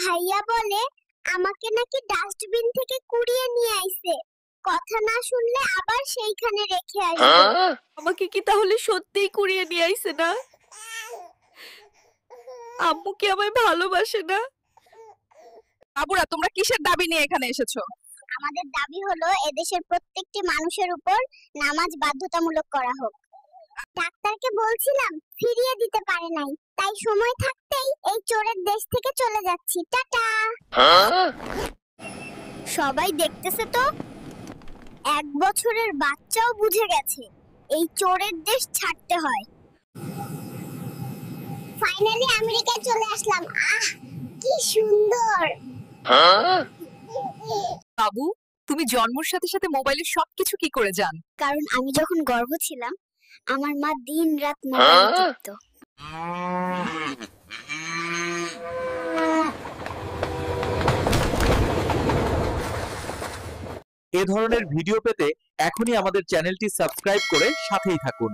ভাইয়া বলে আমাকে নাকি ডাস্টবিন থেকে কুড়িয়ে নিয়ে আইছে, কথা না শুনলে আবার সেইখানে রেখে আসবে। আমাকে কি তাহলে সত্যিই কুড়িয়ে নিয়ে আইছে না? আম্মু কি আমায় ভালোবাসে না? বাবুরা, তোমরা কিসের দাবি নিয়ে এখানে এসেছো? আমাদের দাবি হলো এদেশের প্রত্যেকটি মানুষের উপর নামাজ বাধ্যতামূলক করা হোক। ডাক্তারকে বলছিলাম, ফিরিয়ে দিতে পারে নাই, তাই সময় থাকতেই এই চোরের দেশ থেকে চলে যাচ্ছি। টাটা। সবাই দেখতেছে তো, 1 বছরের বাচ্চাও বুঝে গেছে এই চোরের দেশ ছাড়তে হয়। ফাইনালি আমেরিকায় চলে আসলাম। কি সুন্দর। বাবু, তুমি জন্মের সাথে সাথে মোবাইলের সবকিছু কি করে জান? কারণ আমি যখন গর্ভ ছিলাম, আমার মা দিন রাত মোবাইল টিপতো। এ ধরনের ভিডিও পেতে এখনই আমাদের চ্যানেলটি সাবস্ক্রাইব করে সাথেই থাকুন।